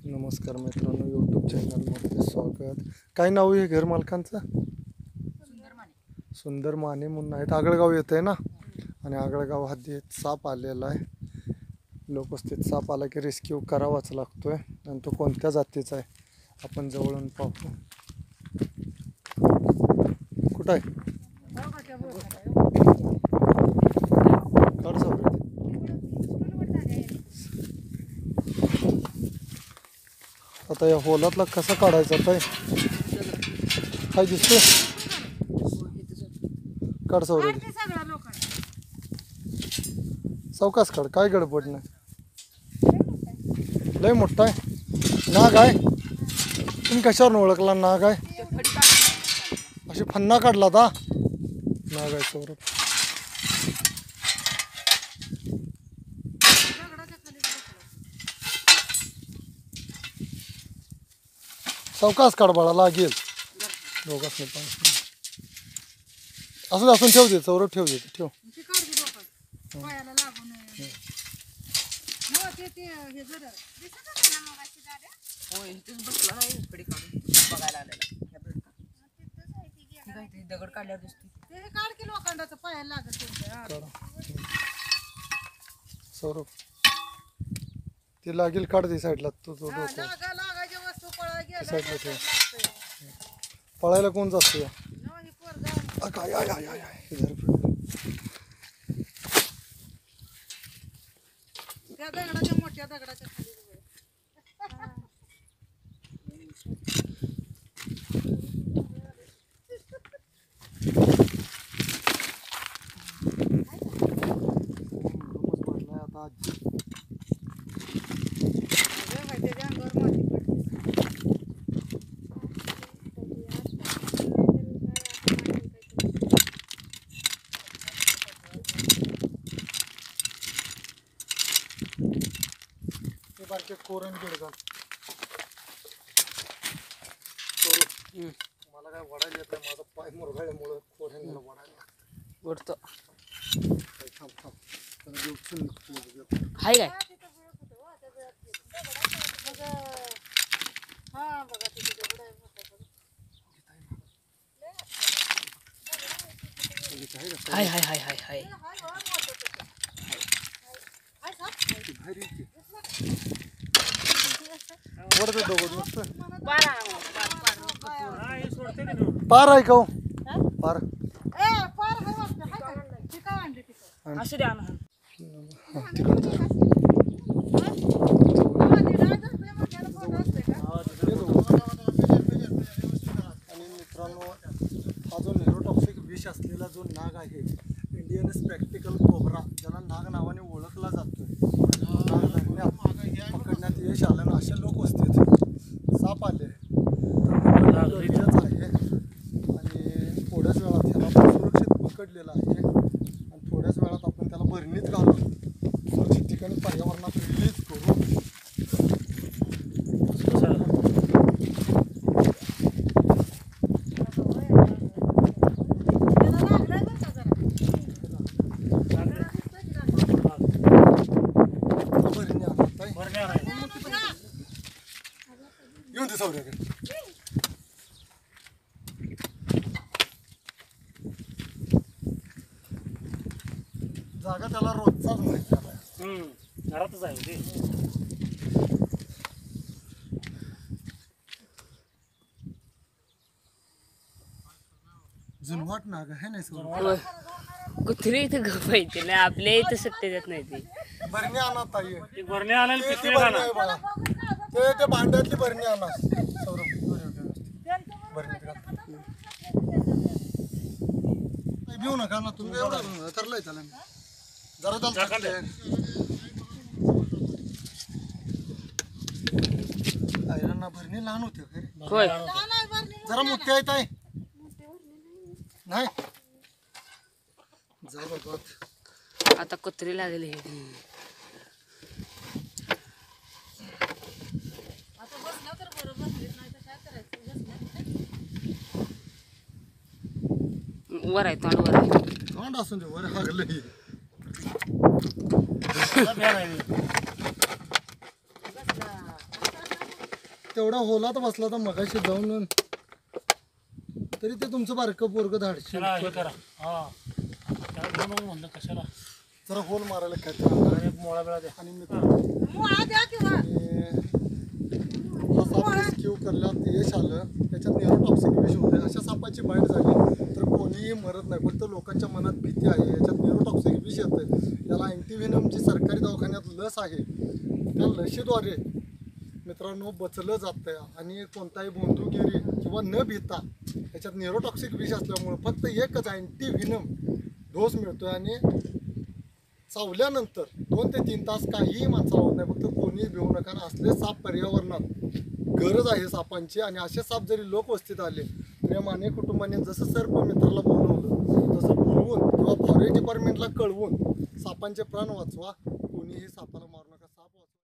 नमस्कार मित्रांनो, यूट्यूब चॅनलमध्ये स्वागत. काय नाव आहे घर मालकांचं? सुंदर माने म्हणून आहेत. आगळगाव येत आहे ना. आणि आगळगाव हद्दीत साप आलेला आहे. लोकवस्तीत साप आला की रेस्क्यू करावाच लागतोय. आणि तो कोणत्या जातीचा आहे आपण जवळून पाहू. कुठं आहे? काढ सावरे. आता या होलातला कसा काढायचा काय काय दिसतोय? काढ सावरे. सावकाश काढ, काय गडबड नाही. लय मोठा आहे नाग आहे. तुम्ही कशावरून ओळखला नाग आहे? अशी फन्ना काढला था नाग आहे सौरभ. सावकाश काढ बाळा, लागेल दोघांच नाही. असं असून ठेव दे सौरभ, ठेव दे ठेव. दगड काढल्यावर दिसते सौरभ ते लागेल. काढ दे साईडला. तो डोकं साईडला ठेव. पळायला कोण जास्त या दगडाच्या मोठ्या दगडाच्या खाली बारके कोरण गिडगा. मला काय वडायला येत नाही. माझा पाय मुरगाळल्यामुळं कोरण मला वडायला वडतो. थांब थांब हाय काय हाय हाय हाय हाय हाय पार आहे का? पार असू द्या ना. आणि मित्रांनो, हा जो न्यूरोटॉक्सिक विष असलेला जो नाग आहे, इंडियन स्पेक्टिकल कोब्रा, ज्याला नाग नावाने ओळखला जातोय, पकडण्यात यश आलं ना. अशा लोकवस्तीत साप आले गरजेचं आहे. आणि थोड्याच वेळात ह्याला आपण सुरक्षित पकडलेलं आहे. आणि थोड्याच वेळात आपण त्याला भरणीत घालून सुरक्षित ठिकाणी पर्यावरणात रिलीज करू. येऊन दे सौर्याकडे. जागा त्याला रोजचाच माहिती आहे. घरातच आहे ते. जुनवाट नाग आहे नाही सौरभ. कुत्री इथं गपायचे नाही, आपल्या इथं सत्य देत नाही ते. भरणी आणा ताई. ती भरणी आणायला ते पिशवी भरणी आणा. आहे बाळा. ते भांड्यातली भरणी आणा सौरभ. भरणीत घाल. भिऊ नका ना तुम्ही. एवढं तरलंय त्याला जरा त्याला आयरांना भरणी लहान होते खरे. होय जरा मोठी आहेत आहे नाही. जा बाबा. आता कुत्री लागली. वर आहे तोंड वर आहे. तोंड असून दे वर हागलं. तेवढा होलात बसला तर मगाशी जाऊन तरी ते तुमचं बारकं पोरगं धाडशी त्याला हे करा हा त्याला घेऊन नको म्हणलं कशाला जरा होल मारायला काय करा. आणि मोळा बिळा द्या आणि हा साप रेस्क्यू करण्यात यश आलं त्याच्यात न्यूरोटॉक्सिक विष होते. अशा सापाची बाईट झाली तर कोणीही मरत नाही, फक्त लोकांच्या मनात भीती आहे. याच्यात न्यूरोटॉक्सिक विष येतं. याला अँटीव्हेनम जी सरकारी दवाखान्यात लस आहे त्या लशीद्वारे मित्रांनो बचलं जातं आणि कोणताही बोंधुगिरी किंवा न भीता याच्यात न्यूरोटॉक्सिक विष असल्यामुळे फक्त एकच अँटीव्हेनम डोस मिळतोय आणि चावल्यानंतर 2 ते 3 तास काहीही माणसाला होत नाही. फक्त कोणीही भिवू नका. असले साप पर्यावरणात गरज आहे सापांची आणि असे साप जरी लोकवस्तीत आले तर या माने कुटुंबाने जसं सर्प मित्राला बोलवलं तसं बोलवून किंवा फॉरेस्ट डिपार्टमेंटला कळवून सापांचे प्राण वाचवा. कोणीही साप